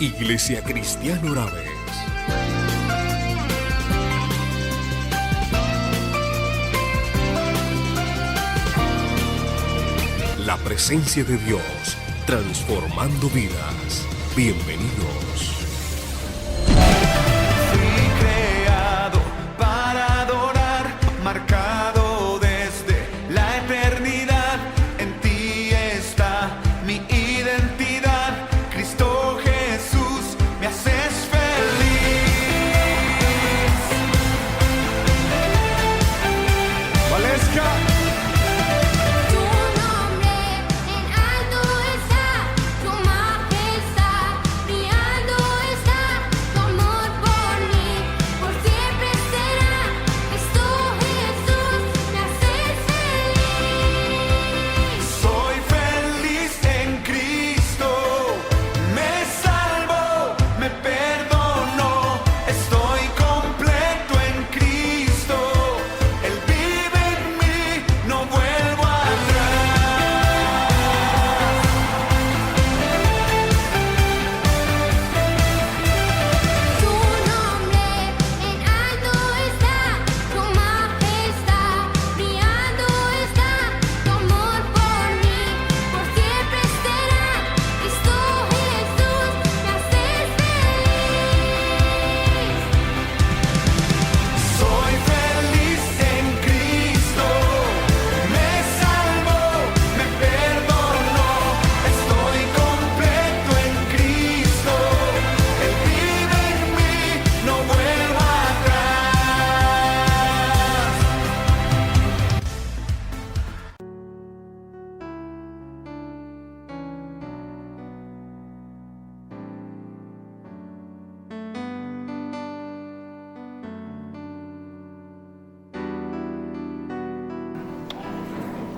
Iglesia Cristiana Oraves. La presencia de Dios, transformando vidas. Bienvenidos. Fui creado para adorar, marcado desde la eternidad. En ti está mi identidad. Cristo Jesús, me haces feliz. Valesca.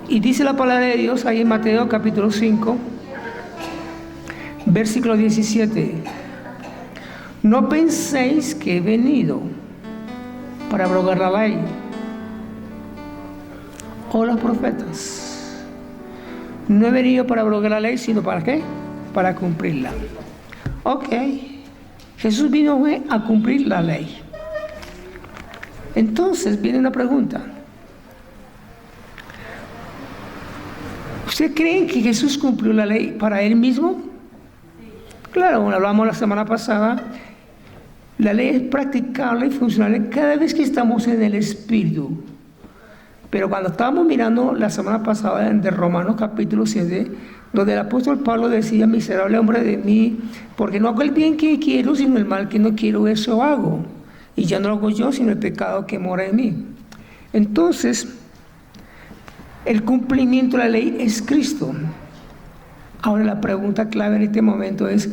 Y dice la palabra de Dios ahí en Mateo capítulo 5, versículo 17. No penséis que he venido para abrogar la ley o los profetas. No he venido para abrogar la ley, sino ¿para qué? Para cumplirla. Ok. Jesús vino a cumplir la ley. Entonces viene una pregunta. ¿Ustedes creen que Jesús cumplió la ley para Él mismo? Claro, como hablamos la semana pasada, la ley es practicable y funcional cada vez que estamos en el Espíritu. Pero cuando estábamos mirando la semana pasada de Romanos capítulo 7, donde el apóstol Pablo decía, miserable hombre de mí, porque no hago el bien que quiero, sino el mal que no quiero, eso hago. Y ya no lo hago yo, sino el pecado que mora en mí. Entonces, el cumplimiento de la ley es Cristo. Ahora la pregunta clave en este momento es,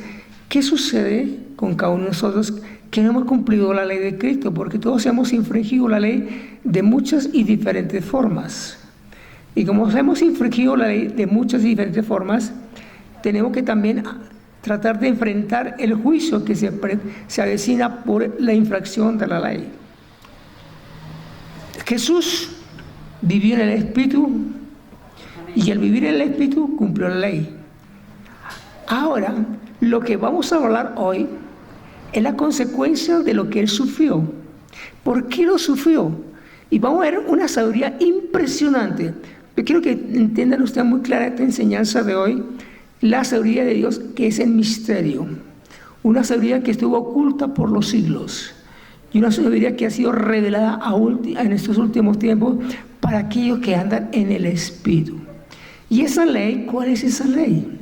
¿qué sucede con cada uno de nosotros que no hemos cumplido la ley de Cristo? Porque todos hemos infringido la ley de muchas y diferentes formas. Y como hemos infringido la ley de muchas y diferentes formas, tenemos que también tratar de enfrentar el juicio que se avecina por la infracción de la ley. Jesús vivió en el Espíritu y al vivir en el Espíritu cumplió la ley. Ahora, lo que vamos a hablar hoy es la consecuencia de lo que Él sufrió. ¿Por qué lo sufrió? Y vamos a ver una sabiduría impresionante. Yo quiero que entiendan ustedes muy clara esta enseñanza de hoy, la sabiduría de Dios, que es el misterio. Una sabiduría que estuvo oculta por los siglos. Y una sabiduría que ha sido revelada en estos últimos tiempos para aquellos que andan en el Espíritu. ¿Y esa ley? ¿Cuál es esa ley?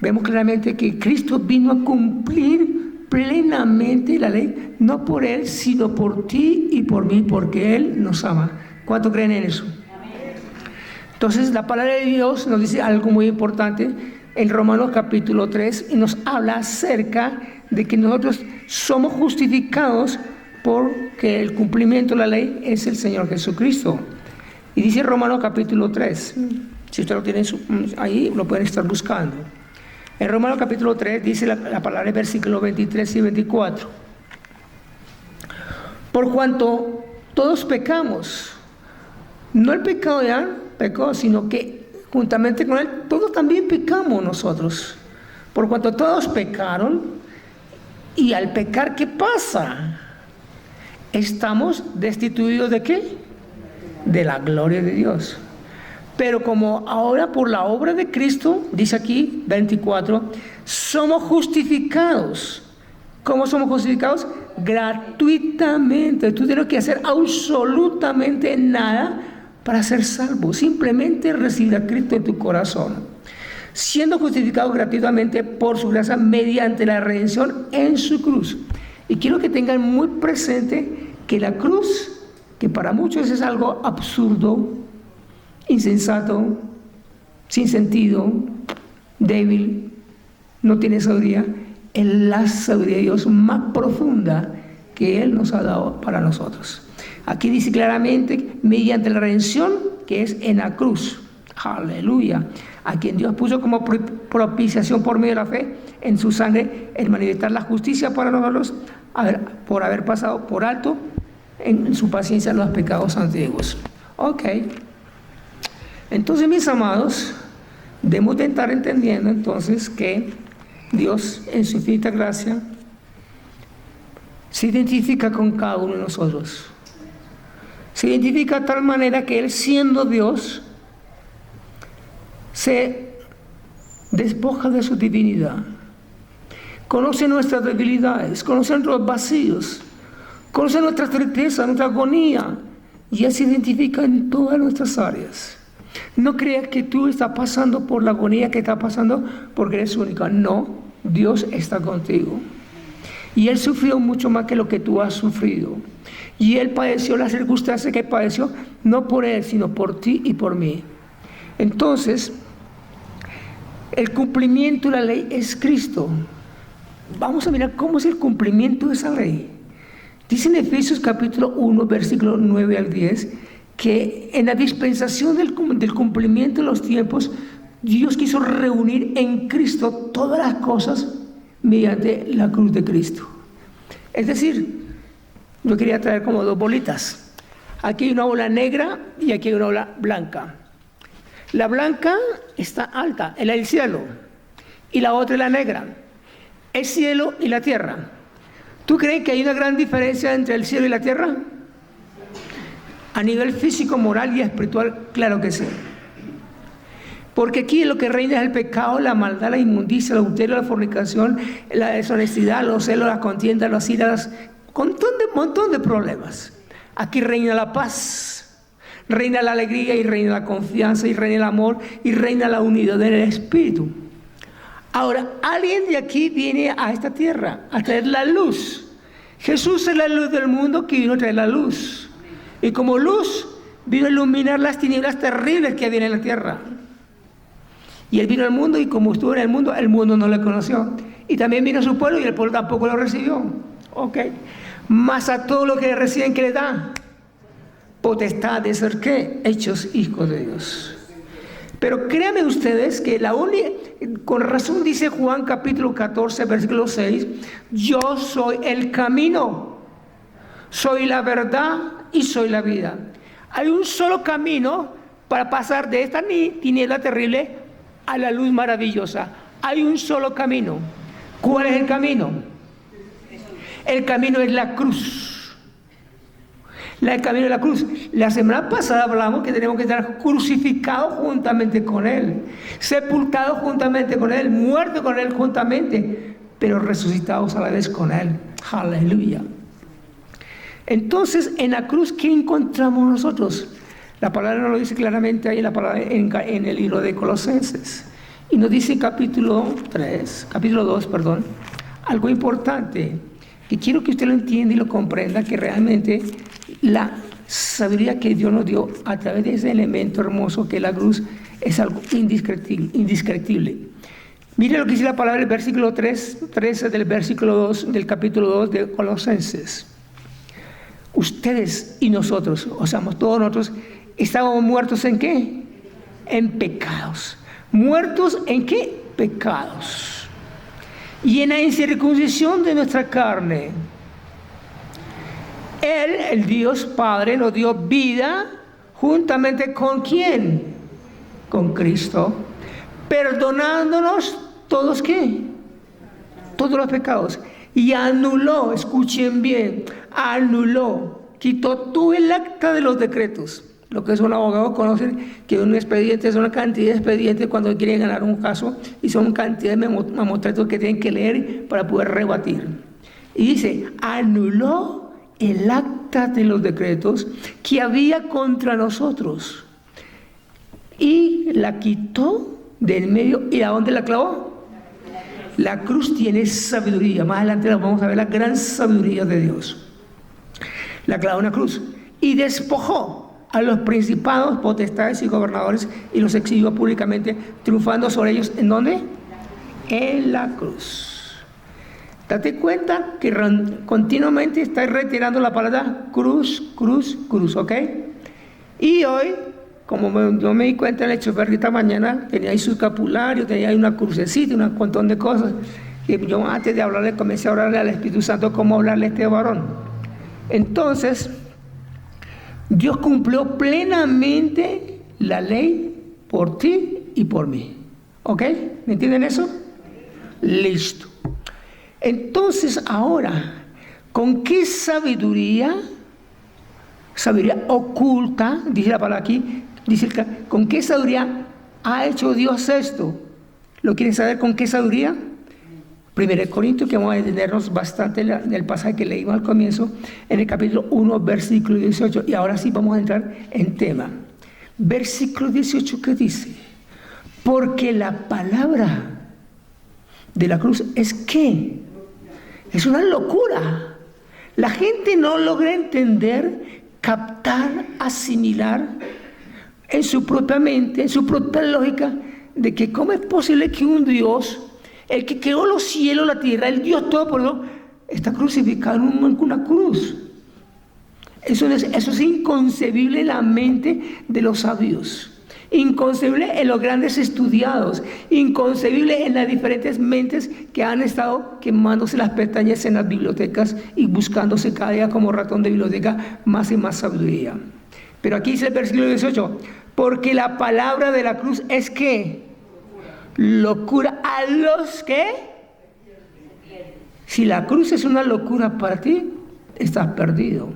Vemos claramente que Cristo vino a cumplir plenamente la ley, no por Él, sino por ti y por mí, porque Él nos ama. ¿Cuántos creen en eso? Entonces la palabra de Dios nos dice algo muy importante en Romanos capítulo 3 y nos habla acerca de que nosotros somos justificados porque el cumplimiento de la ley es el Señor Jesucristo. Y dice Romanos capítulo 3, si usted lo tiene ahí, lo pueden estar buscando. En Romanos capítulo 3 dice la palabra en versículos 23 y 24. Por cuanto todos pecamos, no el pecado de Adán pecó, sino que juntamente con él todos también pecamos nosotros. Por cuanto todos pecaron, y al pecar, ¿qué pasa? Estamos destituidos ¿de qué? De la gloria de Dios. Pero como ahora por la obra de Cristo, dice aquí 24, somos justificados. ¿Cómo somos justificados? Gratuitamente. Tú tienes que hacer absolutamente nada para ser salvo. Simplemente recibir a Cristo en tu corazón. Siendo justificados gratuitamente por su gracia mediante la redención en su cruz. Y quiero que tengan muy presente que la cruz, que para muchos es algo absurdo, insensato, sin sentido, débil, no tiene sabiduría, es la sabiduría de Dios más profunda que Él nos ha dado para nosotros. Aquí dice claramente, mediante la redención que es en la cruz. Aleluya. A quien Dios puso como propiciación por medio de la fe en su sangre, el manifestar la justicia para nosotros, por haber pasado por alto en su paciencia los pecados antiguos. Ok. Entonces, mis amados, debemos de estar entendiendo entonces que Dios, en su infinita gracia, se identifica con cada uno de nosotros. Se identifica de tal manera que Él, siendo Dios, se despoja de su divinidad. Conoce nuestras debilidades, conoce nuestros vacíos, conoce nuestra tristeza, nuestra agonía, y Él se identifica en todas nuestras áreas. No creas que tú estás pasando por la agonía que estás pasando porque eres única. No, Dios está contigo. Y Él sufrió mucho más que lo que tú has sufrido. Y Él padeció las circunstancias que padeció, no por Él, sino por ti y por mí. Entonces, el cumplimiento de la ley es Cristo. Vamos a mirar cómo es el cumplimiento de esa ley. Dice en Efesios capítulo 1, versículo 9 al 10, que en la dispensación del cumplimiento de los tiempos, Dios quiso reunir en Cristo todas las cosas mediante la cruz de Cristo. Es decir, yo quería traer como dos bolitas. Aquí hay una bola negra y aquí hay una bola blanca. La blanca está alta, en el cielo, y la otra es la negra, el cielo y la tierra. ¿Tú crees que hay una gran diferencia entre el cielo y la tierra? A nivel físico, moral y espiritual, claro que sí. Porque aquí lo que reina es el pecado, la maldad, la inmundicia, el adulterio, la fornicación, la deshonestidad, los celos, las contiendas, las iras, un montón de problemas. Aquí reina la paz, reina la alegría y reina la confianza y reina el amor y reina la unidad del espíritu. Ahora, alguien de aquí viene a esta tierra a traer la luz. Jesús es la luz del mundo que vino a traer la luz. Y como luz, vino a iluminar las tinieblas terribles que había en la tierra. Y Él vino al mundo y como estuvo en el mundo no le conoció. Y también vino a su pueblo y el pueblo tampoco lo recibió. Ok. Mas a todos los que le reciben, ¿qué le da? Potestad de ser, ¿qué? Hechos hijos de Dios. Pero créanme ustedes que con razón dice Juan capítulo 14, versículo 6, yo soy el camino, soy la verdad y soy la vida. Hay un solo camino para pasar de esta tiniebla terrible a la luz maravillosa. Hay un solo camino. ¿Cuál es el camino? El camino es la cruz. El camino de la cruz. La semana pasada hablamos que tenemos que estar crucificados juntamente con Él, sepultados juntamente con Él, muertos con Él juntamente, pero resucitados a la vez con Él. Aleluya. Entonces, en la cruz, ¿qué encontramos nosotros? La palabra nos lo dice claramente ahí en el libro de Colosenses. Y nos dice capítulo 2, algo importante, que quiero que usted lo entienda y lo comprenda, que realmente la sabiduría que Dios nos dio a través de ese elemento hermoso que es la cruz es algo indescriptible. Mire lo que dice la palabra del versículo 13 del versículo 2 del capítulo 2 de Colosenses. Ustedes y nosotros, o sea, todos nosotros, estábamos muertos ¿en qué? En pecados. ¿Muertos en qué? Pecados. Y en la incircuncisión de nuestra carne. Él, el Dios Padre, nos dio vida juntamente con ¿quién? Con Cristo. Perdonándonos todos ¿qué? todos los pecados y anuló, escuchen bien, anuló, quitó todo el acta de los decretos. Lo que son abogados conocen que un expediente es una cantidad de expedientes cuando quieren ganar un caso y son cantidad de mamotretos que tienen que leer para poder rebatir. Y dice, anuló el acta de los decretos que había contra nosotros y la quitó del medio. ¿Y a dónde la clavó? La cruz tiene sabiduría. Más adelante vamos a ver la gran sabiduría de Dios. La clavó en la cruz y despojó a los principados, potestades y gobernadores y los exhibió públicamente, triunfando sobre ellos. ¿En dónde? En la cruz. Date cuenta que continuamente está retirando la palabra cruz, cruz, cruz, ¿ok? Y hoy, como yo me di cuenta en el chofer esta mañana, tenía ahí su escapulario, tenía ahí una crucecita, un montón de cosas. Y yo antes de hablarle, comencé a orarle al Espíritu Santo cómo hablarle a este varón. Entonces, Dios cumplió plenamente la ley por ti y por mí. ¿Ok? ¿Me entienden eso? Listo. Entonces, ahora, ¿con qué sabiduría? Sabiduría oculta, dice la palabra aquí, dice, ¿con qué sabiduría ha hecho Dios esto? ¿Lo quieren saber con qué sabiduría? 1 Corintios, que vamos a detenernos bastante en el pasaje que leímos al comienzo, en el capítulo 1, versículo 18. Y ahora sí vamos a entrar en tema. Versículo 18, ¿qué dice? Porque la palabra de la cruz es ¿qué? Es una locura. La gente no logra entender, captar, asimilar en su propia mente, en su propia lógica, de que cómo es posible que un Dios, el que creó los cielos, la tierra, el Dios Todopoderoso, está crucificado en una cruz. Eso es inconcebible en la mente de los sabios, inconcebible en los grandes estudiados, inconcebible en las diferentes mentes que han estado quemándose las pestañas en las bibliotecas y buscándose cada día como ratón de biblioteca más y más sabiduría. Pero aquí dice el versículo 18, porque la palabra de la cruz es ¿qué? Locura a los que. Si la cruz es una locura para ti, estás perdido.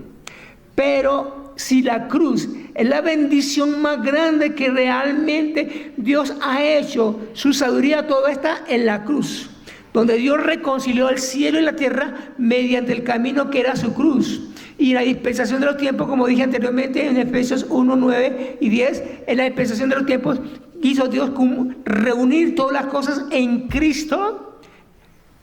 Pero si la cruz es la bendición más grande que realmente Dios ha hecho, su sabiduría todo está en la cruz, donde Dios reconcilió el cielo y la tierra mediante el camino que era su cruz. Y la dispensación de los tiempos, como dije anteriormente en Efesios 1, 9 y 10, en la dispensación de los tiempos quiso Dios reunir todas las cosas en Cristo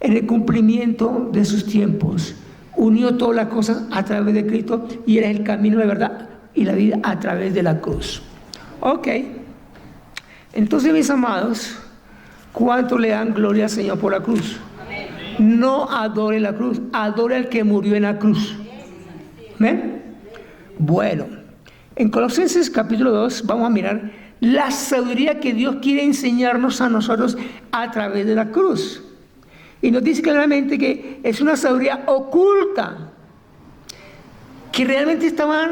en el cumplimiento de sus tiempos. Unió todas las cosas a través de Cristo y era el camino de verdad y la vida a través de la cruz. Ok. Entonces, mis amados, ¿cuánto le dan gloria al Señor por la cruz? No adore la cruz, adore al que murió en la cruz. ¿Ven? Bueno, en Colosenses capítulo 2 vamos a mirar la sabiduría que Dios quiere enseñarnos a nosotros a través de la cruz. Y nos dice claramente que es una sabiduría oculta, que realmente estaba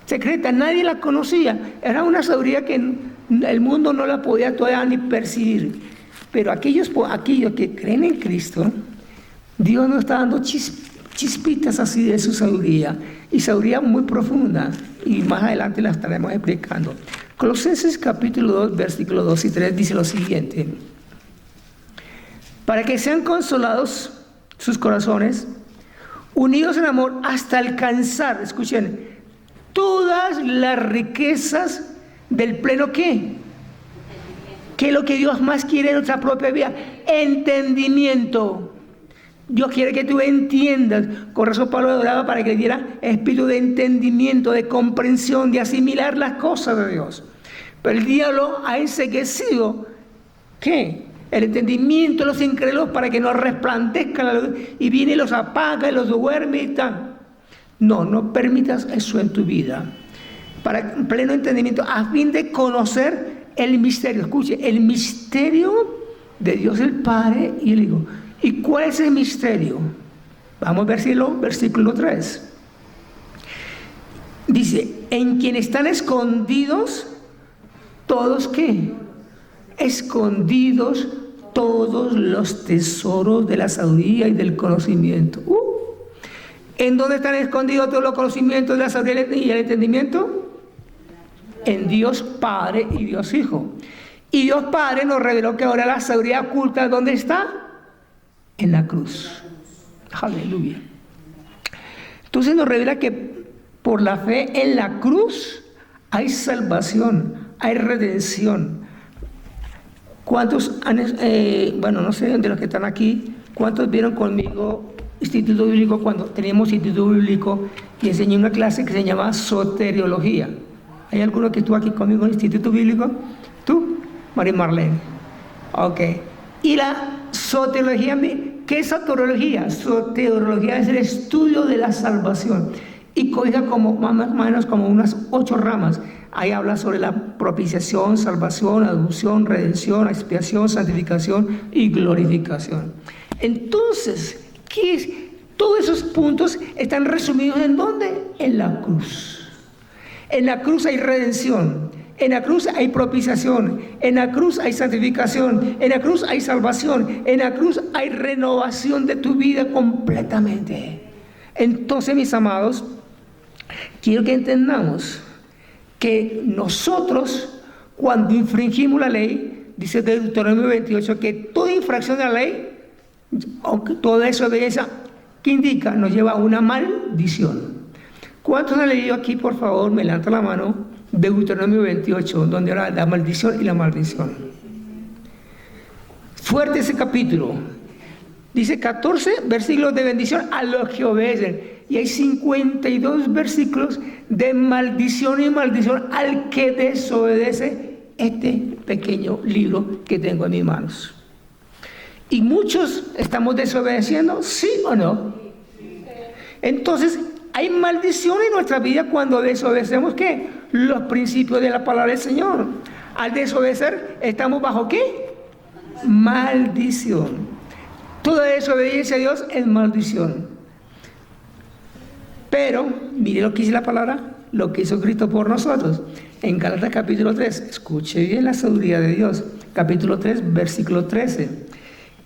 secreta, nadie la conocía. Era una sabiduría que el mundo no la podía todavía ni percibir. Pero aquellos que creen en Cristo, Dios nos está dando chispitas así de su sabiduría, y sabiduría muy profunda, y más adelante la estaremos explicando. Colosenses capítulo 2, versículos 2 y 3 dice lo siguiente: para que sean consolados sus corazones, unidos en amor hasta alcanzar, escuchen, todas las riquezas del pleno ¿qué? ¿Qué es lo que Dios más quiere en nuestra propia vida? Entendimiento. Dios quiere que tú entiendas. Por eso Pablo oraba para que le diera espíritu de entendimiento, de comprensión, de asimilar las cosas de Dios. Pero el diablo ha enceguecido ¿qué? El entendimiento de los incrédulos para que no resplandezca la luz, y viene y los apaga y los duerme y tal. No permitas eso en tu vida. Para pleno entendimiento, a fin de conocer el misterio. Escuche, el misterio de Dios el Padre y el Hijo. ¿Y cuál es el misterio? Vamos a verlo, versículo 3. Dice, en quien están escondidos todos ¿qué? Escondidos todos los tesoros de la sabiduría y del conocimiento. ¿En dónde están escondidos todos los conocimientos de la sabiduría y el entendimiento? En Dios Padre y Dios Hijo. Y Dios Padre nos reveló que ahora la sabiduría oculta, ¿dónde está? En la cruz. Aleluya. Entonces nos revela que por la fe en la cruz hay salvación, hay redención. ¿Cuántos han, no sé, de los que están aquí, cuántos vieron conmigo Instituto Bíblico cuando teníamos Instituto Bíblico y enseñé una clase que se llamaba soteriología? ¿Hay alguno que estuvo aquí conmigo en Instituto Bíblico? ¿Tú? María Marlene. Ok. Y la soteriología, ¿qué es soteriología? Soteriología es el estudio de la salvación y cobija como más o menos como unas 8 ramas. Ahí habla sobre la propiciación, salvación, adopción, redención, expiación, santificación y glorificación. Entonces, ¿qué es? Todos esos puntos están resumidos ¿en dónde? En la cruz. En la cruz hay redención, en la cruz hay propiciación, en la cruz hay santificación, en la cruz hay salvación, en la cruz hay renovación de tu vida completamente. Entonces, mis amados, quiero que entendamos que nosotros, cuando infringimos la ley, dice Deuteronomio 28, que toda infracción de la ley, aunque toda desobediencia, ¿qué indica? Nos lleva a una maldición. ¿Cuántos han leído aquí, por favor? Me levanta la mano. Deuteronomio 28, donde habla la maldición y la maldición. Fuerte ese capítulo. Dice 14 versículos de bendición a los que obedecen. Y hay 52 versículos de maldición y maldición al que desobedece este pequeño libro que tengo en mis manos. ¿Y muchos estamos desobedeciendo? ¿Sí o no? Entonces, hay maldición en nuestra vida cuando desobedecemos ¿qué? Los principios de la palabra del Señor. Al desobedecer, ¿estamos bajo qué? Maldición. Toda desobediencia a Dios es maldición. Pero, mire lo que dice la palabra, lo que hizo Cristo por nosotros. En Gálatas capítulo 3, escuche bien la sabiduría de Dios. Capítulo 3, versículo 13.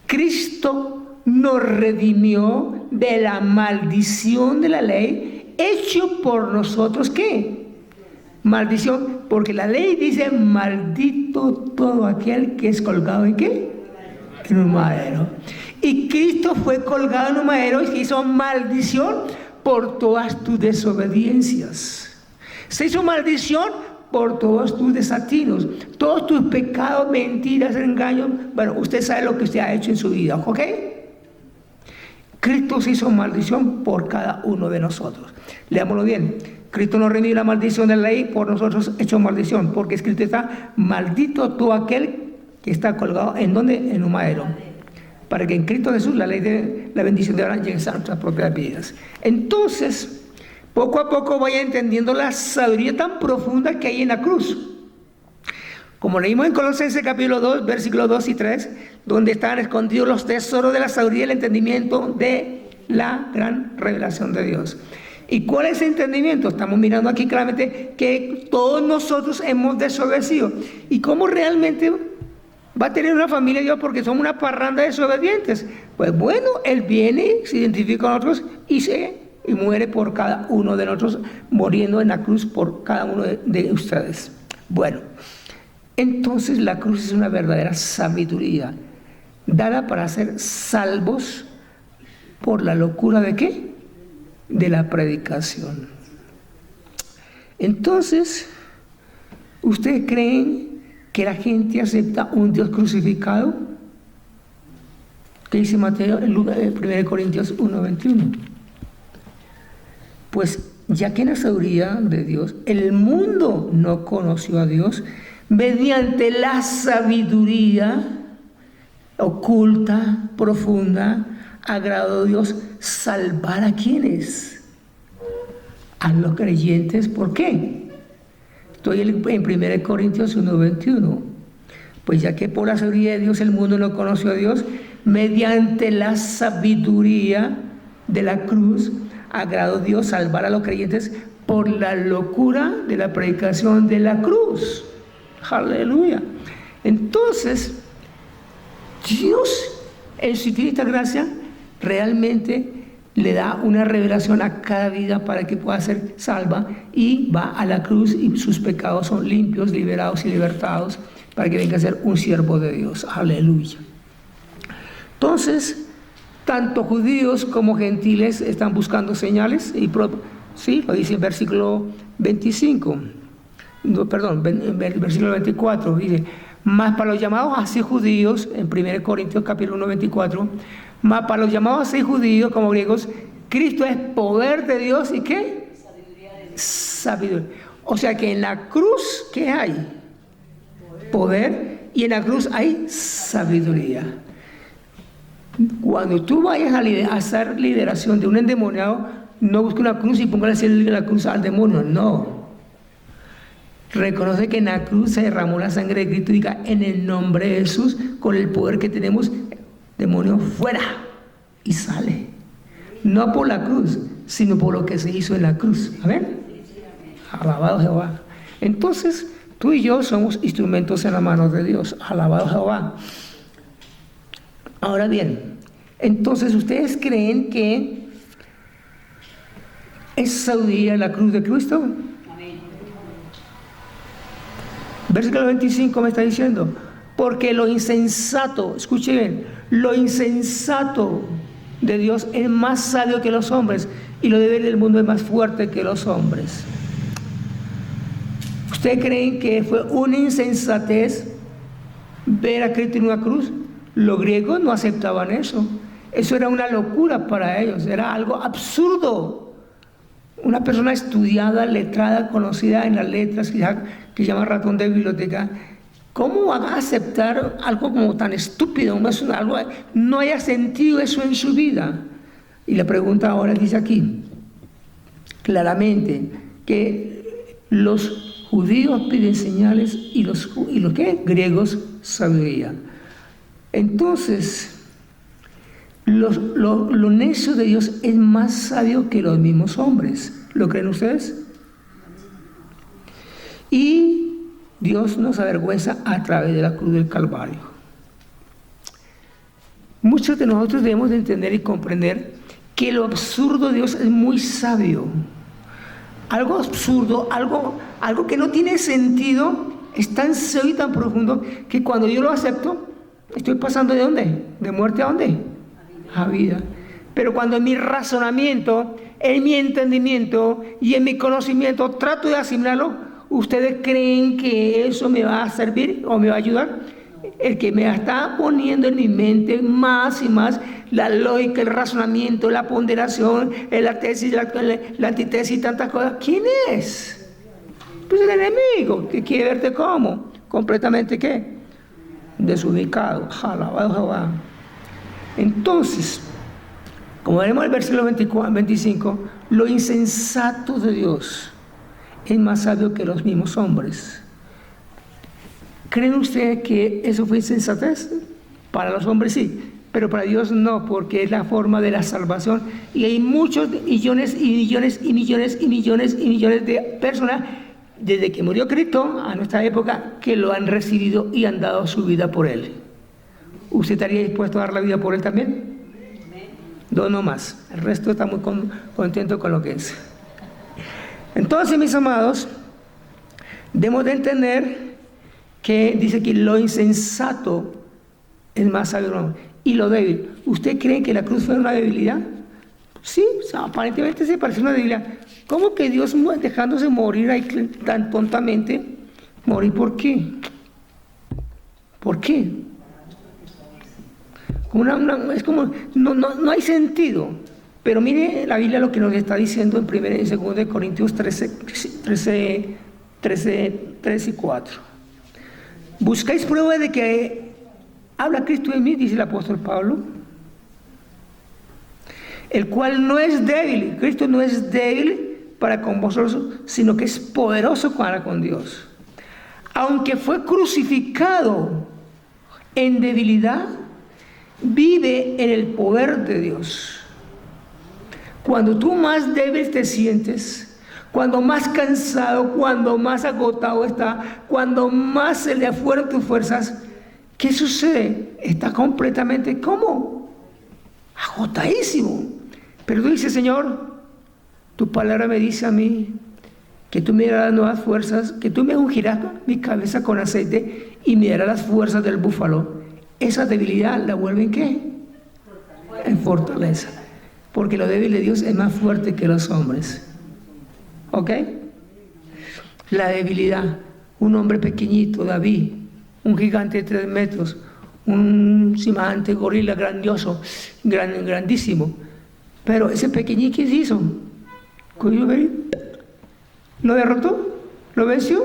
Cristo nos redimió de la maldición de la ley, hecho por nosotros, ¿qué? Maldición, porque la ley dice, maldito todo aquel que es colgado ¿en qué? En un madero. Y Cristo fue colgado en un madero y se hizo maldición por todas tus desobediencias. Se hizo maldición por todos tus desatinos, todos tus pecados, mentiras, engaños. Bueno, usted sabe lo que usted ha hecho en su vida, ¿ok? Cristo se hizo maldición por cada uno de nosotros. Leámoslo bien. Cristo nos redimió la maldición de la ley, por nosotros hecho maldición, porque escrito está, maldito todo aquel que está colgado, ¿en dónde? En un madero. Para que en Cristo Jesús la ley de la bendición de Abraham llegue a nuestras propias vidas. Entonces, poco a poco vaya entendiendo la sabiduría tan profunda que hay en la cruz. Como leímos en Colosenses capítulo 2, versículos 2 y 3, donde están escondidos los tesoros de la sabiduría y el entendimiento de la gran revelación de Dios. ¿Y cuál es el entendimiento? Estamos mirando aquí claramente que todos nosotros hemos desobedecido. ¿Y cómo realmente va a tener una familia Dios porque somos una parranda de desobedientes? Pues bueno, Él viene, se identifica con nosotros y muere por cada uno de nosotros, muriendo en la cruz por cada uno de ustedes. Bueno, entonces la cruz es una verdadera sabiduría, dada para ser salvos por la locura ¿de qué? De la predicación. Entonces, ¿ustedes creen que la gente acepta un Dios crucificado? ¿Qué dice Mateo en 1 Corintios 1:21? Pues ya que en la sabiduría de Dios el mundo no conoció a Dios, mediante la sabiduría oculta, profunda, agradó a Dios salvar a quienes, a los creyentes. ¿Por qué? Estoy en 1 Corintios 1:21. Pues ya que por la sabiduría de Dios el mundo no conoció a Dios, mediante la sabiduría de la cruz agradó a Dios salvar a los creyentes por la locura de la predicación de la cruz. Aleluya. Entonces, Dios, en su infinita gracia, realmente le da una revelación a cada vida para que pueda ser salva, y va a la cruz y sus pecados son limpios, liberados y libertados para que venga a ser un siervo de Dios. Aleluya. Entonces, tanto judíos como gentiles están buscando señales, y sí, lo dice en versículo 25, versículo 24, dice: mas para los llamados así judíos, en 1 Corintios capítulo 1, 24, mas para los llamados así judíos como griegos, Cristo es poder de Dios, ¿y qué? Sabiduría. O sea que en la cruz, ¿qué hay? Poder, y en la cruz hay sabiduría. Cuando tú vayas a hacer liberación de un endemoniado, no busques una cruz y póngale la cruz al demonio, no. Reconoce que en la cruz se derramó la sangre de Cristo y diga: en el nombre de Jesús, con el poder que tenemos, demonio fuera, y sale. No por la cruz, sino por lo que se hizo en la cruz. Amén. Alabado Jehová. Entonces, tú y yo somos instrumentos en las manos de Dios. Alabado Jehová. Ahora bien, entonces, ¿ustedes creen que es sabiduría la cruz de Cristo? Versículo 25 me está diciendo: porque lo insensato, escuchen bien, lo insensato de Dios es más sabio que los hombres, y lo débil del mundo es más fuerte que los hombres. ¿Ustedes creen que fue una insensatez ver a Cristo en una cruz? Los griegos no aceptaban eso. Eso era una locura para ellos, era algo absurdo. Una persona estudiada, letrada, conocida en las letras, que llama ratón de biblioteca, ¿cómo van a aceptar algo como tan estúpido? No haya sentido eso en su vida. Y la pregunta ahora dice aquí, claramente, que los judíos piden señales y los ¿qué? Griegos sabiduría. Entonces, lo necio de Dios es más sabio que los mismos hombres. ¿Lo creen ustedes? Y Dios nos avergüenza a través de la cruz del Calvario. Muchos de nosotros debemos de entender y comprender que lo absurdo de Dios es muy sabio. Algo absurdo, algo que no tiene sentido, es tan serio y tan profundo que cuando yo lo acepto, estoy pasando ¿de dónde? ¿De muerte a dónde? A vida. Pero cuando en mi razonamiento, en mi entendimiento y en mi conocimiento trato de asimilarlo, ¿ustedes creen que eso me va a servir o me va a ayudar? El que me está poniendo en mi mente más y más la lógica, el razonamiento, la ponderación, la tesis, la antitesis y tantas cosas, ¿quién es? Pues el enemigo, que quiere verte como completamente ¿qué? Desubicado. Alabado Jehová. Entonces, como veremos en el versículo 25, lo insensato de Dios es más sabio que los mismos hombres. ¿Creen ustedes que eso fue insensatez? Para los hombres sí, pero para Dios no, porque es la forma de la salvación. Y hay muchos millones y millones y millones y millones y millones de personas, desde que murió Cristo a nuestra época, que lo han recibido y han dado su vida por Él. ¿Usted estaría dispuesto a dar la vida por Él también? No más. El resto está muy contento con lo que es. Entonces, mis amados, debemos de entender que dice que lo insensato es más sabio y lo débil. ¿Usted cree que la cruz fue una debilidad? Sí, aparentemente se parece una debilidad. ¿Cómo que Dios dejándose morir ahí tan tontamente? ¿Morir por qué? ¿Por qué? Es como, no hay sentido. Pero mire la Biblia lo que nos está diciendo en 1 y 2 Corintios 13 y 4. ¿Buscáis pruebas de que habla Cristo en mí? Dice el apóstol Pablo. El cual no es débil. Cristo no es débil para con vosotros, sino que es poderoso para con Dios. Aunque fue crucificado en debilidad, vive en el poder de Dios. Cuando tú más débil te sientes, cuando más cansado, cuando más agotado está, cuando más se le afueran tus fuerzas, ¿Qué sucede? Está completamente, ¿cómo? Agotadísimo. Pero tú dices, Señor, tu palabra me dice a mí que tú me darás nuevas fuerzas, que tú me ungirás mi cabeza con aceite y me darás las fuerzas del búfalo. Esa debilidad la vuelve en ¿qué? En fortaleza. Porque lo débil de Dios es más fuerte que los hombres. ¿Ok? La debilidad. Un hombre pequeñito, David, un gigante de 3 metros, un semejante gorila grandioso, grandísimo. Pero ese pequeñito, ¿qué hizo? ¿Lo derrotó? ¿Lo venció?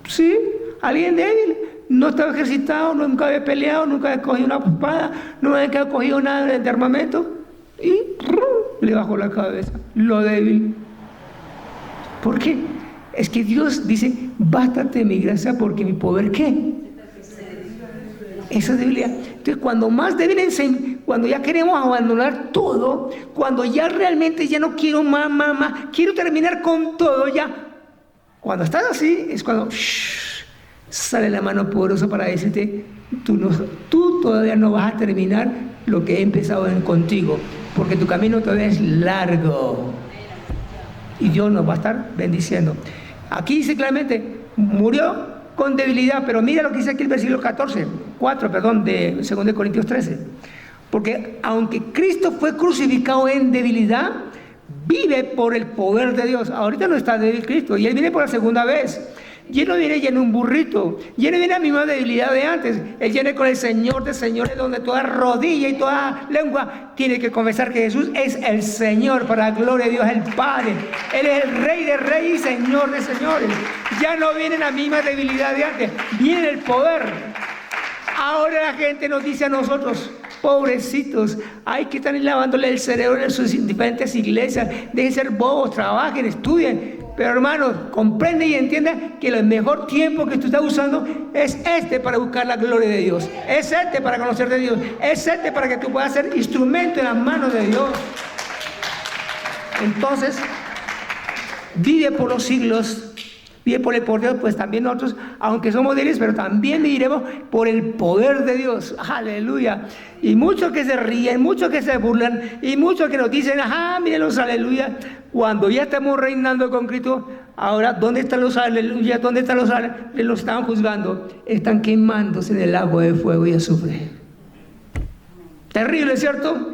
Sí, alguien débil. No estaba ejercitado, nunca había peleado, nunca había cogido una espada, nunca había cogido nada de armamento. Y le bajó la cabeza. Lo débil. ¿Por qué? Es que Dios dice, bástate mi gracia porque mi poder, ¿qué? Esa debilidad. Entonces, cuando más débiles, cuando ya queremos abandonar todo, cuando ya realmente ya no quiero más, quiero terminar con todo ya. Cuando estás así, es cuando sale la mano poderosa para decirte, tú todavía no vas a terminar lo que he empezado contigo, porque tu camino todavía es largo. Y Dios nos va a estar bendiciendo. Aquí dice claramente, murió con debilidad, pero mira lo que dice aquí el versículo 4 de 2 Corintios 13. Porque aunque Cristo fue crucificado en debilidad, vive por el poder de Dios. Ahorita no está débil Cristo, y Él viene por la segunda vez. Y Él no viene lleno un burrito, y Él viene a la misma debilidad de antes. Él viene con el Señor de señores, donde toda rodilla y toda lengua tiene que confesar que Jesús es el Señor, para la gloria de Dios el Padre. Él es el Rey de reyes y Señor de señores. Ya no viene la misma debilidad de antes, viene el poder. Ahora la gente nos dice a nosotros, pobrecitos, hay que estar lavándole el cerebro en sus diferentes iglesias, dejen ser bobos, trabajen, estudien. Pero hermanos, comprende y entienda que el mejor tiempo que tú estás usando es este para buscar la gloria de Dios. Es este para conocer de Dios. Es este para que tú puedas ser instrumento en las manos de Dios. Entonces, vive por los siglos, vive por el poder de Dios, pues también nosotros, aunque somos débiles, pero también viviremos por el poder de Dios. Aleluya. Y muchos que se ríen, muchos que se burlan, y muchos que nos dicen, mírenlos, aleluya. Cuando ya estamos reinando con Cristo, ahora, ¿dónde están los aleluya? ¿Dónde están los aleluya? Los están juzgando. Están quemándose en el agua de fuego y azufre. Terrible, ¿cierto?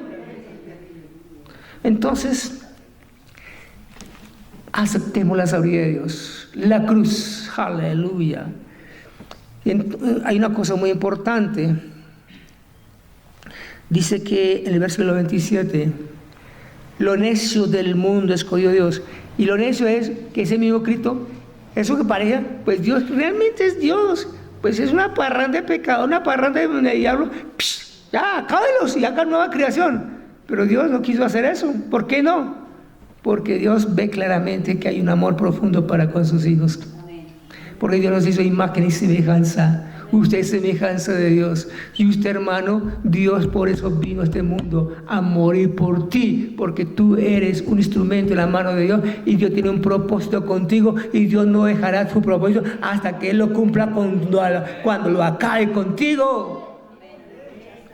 Entonces, aceptemos la sabiduría de Dios. La cruz, aleluya. Y hay una cosa muy importante. Dice que en el versículo 27, lo necio del mundo escogió Dios. Y lo necio es que ese mismo Cristo, eso que parece, pues Dios realmente es Dios. Pues es una parranda de pecado, una parranda de diablo. Ya, acábelos y hagan nueva creación. Pero Dios no quiso hacer eso. ¿Por qué no? Porque Dios ve claramente que hay un amor profundo para con sus hijos. Porque Dios nos hizo imagen y semejanza. Usted es semejanza de Dios. Y usted, hermano, Dios por eso vino a este mundo a morir por ti. Porque tú eres un instrumento en la mano de Dios. Y Dios tiene un propósito contigo. Y Dios no dejará su propósito hasta que Él lo cumpla cuando lo acabe contigo.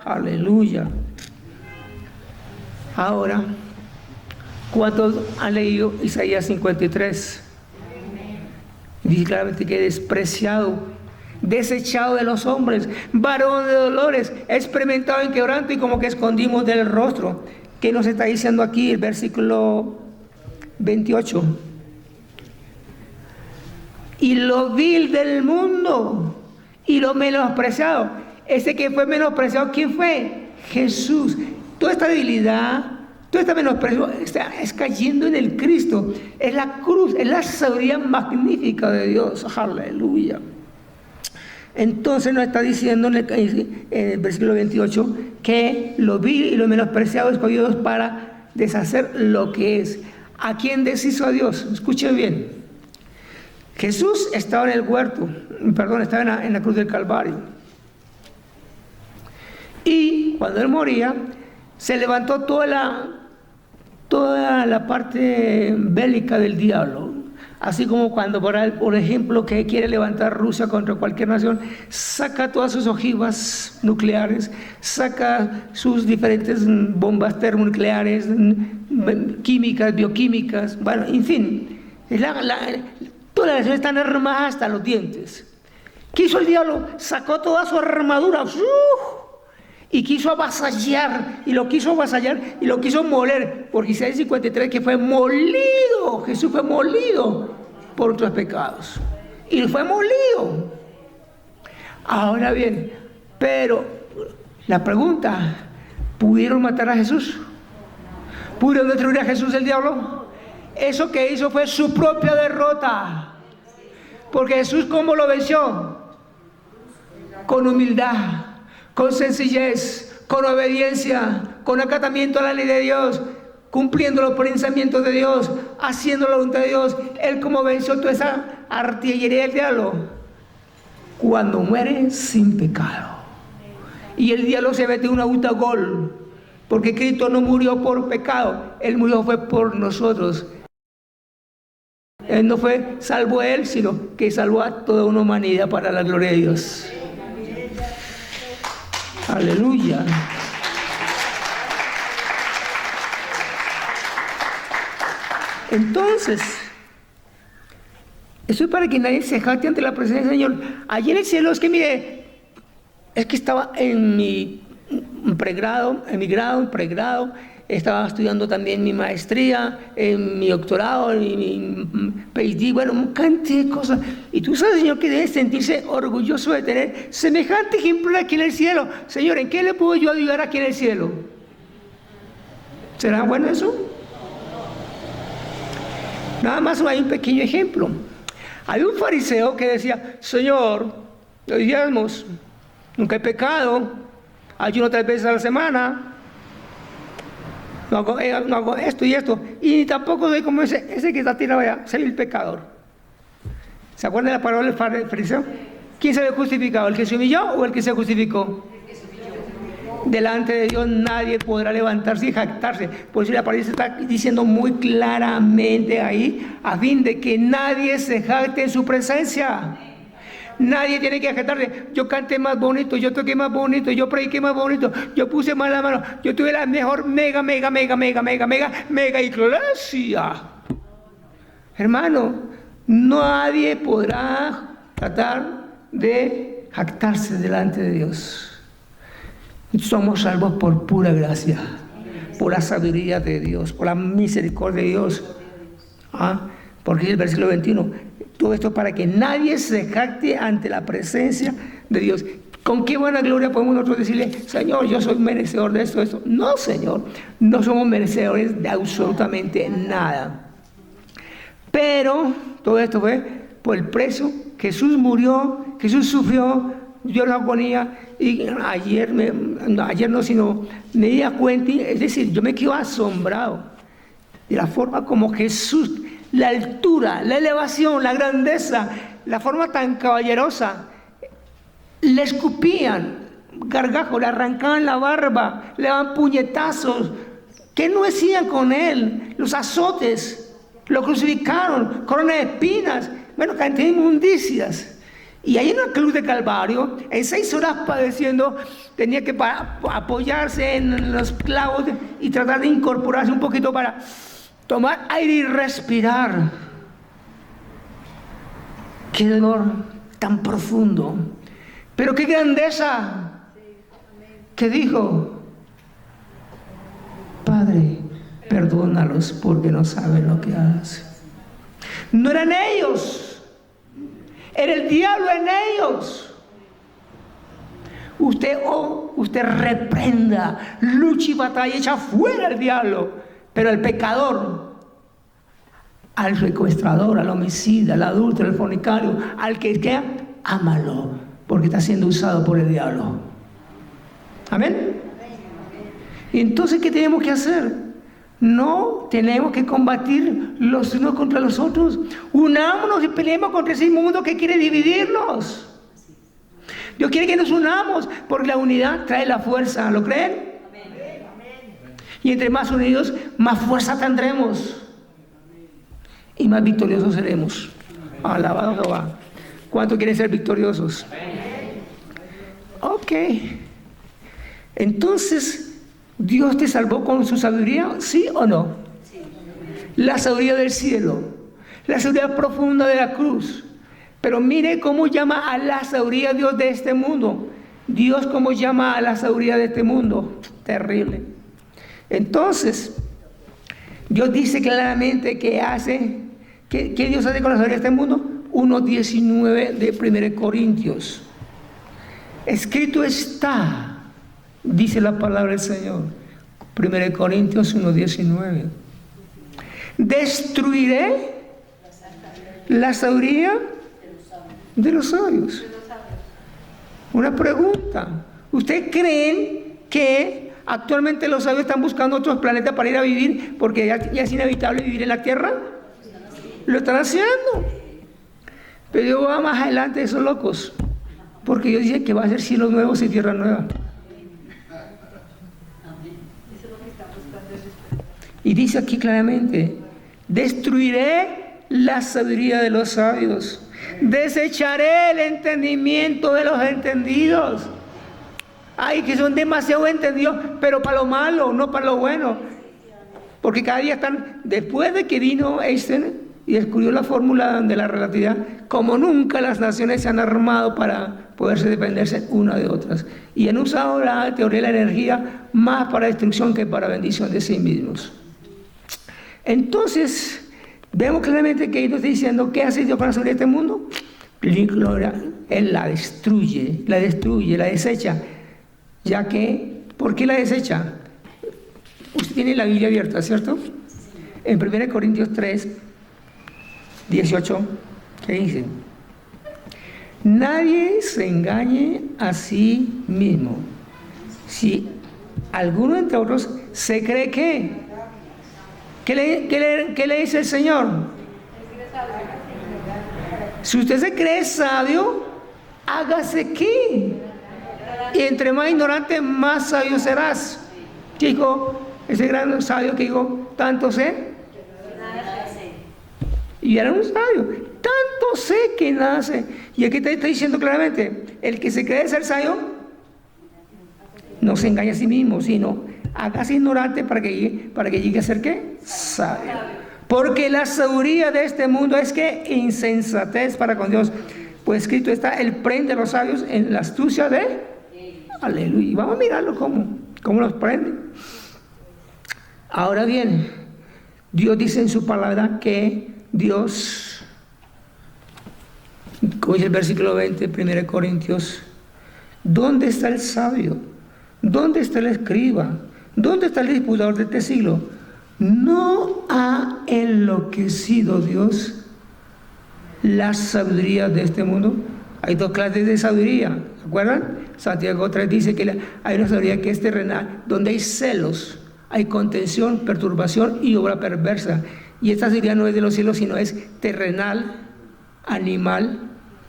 Aleluya. Ahora, ¿cuántos han leído Isaías 53? Dice claramente que despreciado, desechado de los hombres, varón de dolores, experimentado en quebranto y como que escondimos del rostro. ¿Qué nos está diciendo aquí el versículo 28? Y lo vil del mundo y lo menospreciado. Ese que fue menospreciado, ¿quién fue? Jesús. Toda esta debilidad, todo este menosprecio es cayendo en el Cristo. Es la cruz, es la sabiduría magnífica de Dios. Aleluya. Entonces nos está diciendo en el versículo 28 que lo vil y lo menospreciado escogió Dios para deshacer lo que es. ¿A quién deshizo a Dios? Escuche bien. Jesús estaba en el huerto, estaba en la cruz del Calvario. Y cuando Él moría, se levantó toda la parte bélica del diablo. Así como cuando, por ejemplo, que quiere levantar Rusia contra cualquier nación, saca todas sus ojivas nucleares, saca sus diferentes bombas termonucleares, químicas, bioquímicas, bueno, en fin, todas las naciones están armadas hasta los dientes. ¿Qué hizo el diablo? Sacó toda su armadura y quiso avasallar, y lo quiso moler, porque Isaías 53 que fue molido, Jesús fue molido por nuestros pecados, y fue molido. Ahora bien, pero la pregunta, ¿pudieron matar a Jesús? ¿Pudieron destruir a Jesús el diablo? Eso que hizo fue su propia derrota, porque Jesús, ¿cómo lo venció? Con humildad, con sencillez, con obediencia, con acatamiento a la ley de Dios, cumpliendo los pensamientos de Dios, haciendo la voluntad de Dios. Él como venció toda esa artillería del diablo, cuando muere sin pecado. Y el diablo se mete un autogol, porque Cristo no murió por pecado, Él murió fue por nosotros. Él no fue salvo a Él, sino que salvó a toda una humanidad para la gloria de Dios. Aleluya. Entonces, eso es para que nadie se jacte ante la presencia del Señor. Allí en el cielo, es que mire, es que estaba en mi pregrado, estaba estudiando también mi maestría, en mi doctorado, en mi PhD, bueno, un cantidad de cosas. Y tú sabes, Señor, que debes sentirse orgulloso de tener semejante ejemplo aquí en el cielo. Señor, ¿en qué le puedo yo ayudar aquí en el cielo? ¿Será bueno eso? Nada más hay un pequeño ejemplo. Hay un fariseo que decía, Señor, los diezmos, nunca he pecado, ayuno 3 veces a la semana, no hago esto y esto, y tampoco soy como ese que está tirado allá, soy el pecador. ¿Se acuerdan de la parábola del fariseo? ¿Quién se había justificado? ¿El que se humilló o el que se justificó? Delante de Dios nadie podrá levantarse y jactarse. Por eso la palabra está diciendo muy claramente ahí, a fin de que nadie se jacte en su presencia. Nadie tiene que jactarse. Yo canté más bonito, yo toqué más bonito, yo prediqué más bonito, yo puse más la mano, yo tuve la mejor mega iglesia. Hermano, nadie podrá tratar de jactarse delante de Dios. Somos salvos por pura gracia, por la sabiduría de Dios, por la misericordia de Dios. Porque el versículo 21, todo esto para que nadie se jacte ante la presencia de Dios. ¿Con qué buena gloria podemos nosotros decirle, Señor, yo soy merecedor de esto? No, Señor, no somos merecedores de absolutamente nada. Pero todo esto fue por el precio. Jesús murió, Jesús sufrió, dio la agonía, y ayer no, sino me di cuenta, es decir, yo me quedo asombrado de la forma como Jesús, la altura, la elevación, la grandeza, la forma tan caballerosa, le escupían gargajos, le arrancaban la barba, le daban puñetazos. ¿Qué no hacían con él? Los azotes, lo crucificaron, corona de espinas, bueno, cantidad de inmundicias. Y ahí en la cruz de Calvario, en 6 horas padeciendo, tenía que apoyarse en los clavos y tratar de incorporarse un poquito para tomar aire y respirar. Qué dolor tan profundo, pero qué grandeza. Que dijo, Padre, perdónalos porque no saben lo que hacen. No eran ellos. Era el diablo en ellos. Usted reprenda, luche y batalla, echa fuera al diablo. Pero el pecador, al secuestrador, al homicida, al adúltero, al fornicario, al que queda, ámalo, porque está siendo usado por el diablo. Amén. Y entonces, ¿qué tenemos que hacer? No tenemos que combatir los unos contra los otros. Unámonos y peleemos contra ese mundo que quiere dividirnos. Dios quiere que nos unamos, porque la unidad trae la fuerza. ¿Lo creen? Y entre más unidos, más fuerza tendremos. y más victoriosos seremos. Alabado Jehová. ¿Cuántos quieren ser victoriosos? Ok. Entonces, ¿Dios te salvó con su sabiduría? ¿Sí o no? La sabiduría del cielo, la sabiduría profunda de la cruz. Pero mire cómo llama a la sabiduría Dios de este mundo. Dios cómo llama a la sabiduría de este mundo. Terrible. Entonces, Dios dice claramente que ¿qué Dios hace con la sabiduría de este mundo? 1:19 de 1 Corintios. Escrito está, dice la palabra del Señor. 1 Corintios 1:19. Destruiré la sabiduría de los sabios. Una pregunta. ¿Ustedes creen que actualmente los sabios están buscando otros planetas para ir a vivir porque ya es inevitable vivir en la Tierra? Lo están haciendo. Pero Dios va más adelante de esos locos. Porque Dios dice que va a ser cielos nuevos y tierra nueva. Y dice aquí claramente, destruiré la sabiduría de los sabios, desecharé el entendimiento de los entendidos. Ay, que son demasiado entendidos, pero para lo malo, no para lo bueno. Porque cada día están, después de que vino Einstein y descubrió la fórmula de la relatividad, como nunca las naciones se han armado para poderse dependerse una de otras. Y han usado la teoría de la energía más para destrucción que para bendición de sí mismos. Entonces, vemos claramente que Él nos está diciendo, ¿qué hace Dios para salir de este mundo? Él la destruye, la desecha. Ya que, ¿por qué la desecha? Usted tiene la Biblia abierta, ¿cierto? En 1 Corintios 3:18, ¿qué dice? Nadie se engañe a sí mismo. Si alguno entre otros se cree que, ¿qué le dice el Señor? Si usted se cree sabio, hágase qué. Y entre más ignorante, más sabio serás. Dijo ese gran sabio que dijo, tanto sé. Y era un sabio. Tanto sé que nada sé. Y aquí te está diciendo claramente, el que se cree ser sabio, no se engaña a sí mismo, sino hágase ignorante para que llegue a ser ¿qué? Sabio. Porque la sabiduría de este mundo es que insensatez para con Dios. Pues escrito está, Él prende a los sabios en la astucia de... Aleluya. Y vamos a mirarlo cómo los prende. Ahora bien, Dios dice en su palabra que Dios, como dice el versículo 20, 1 Corintios, ¿dónde está el sabio? ¿Dónde está el escriba? ¿Dónde está el disputador de este siglo? ¿No ha enloquecido Dios la sabiduría de este mundo? Hay dos clases de sabiduría, ¿se acuerdan? Santiago 3 dice que hay una sabiduría que es terrenal, donde hay celos, hay contención, perturbación y obra perversa. Y esta sabiduría no es de los cielos, sino es terrenal, animal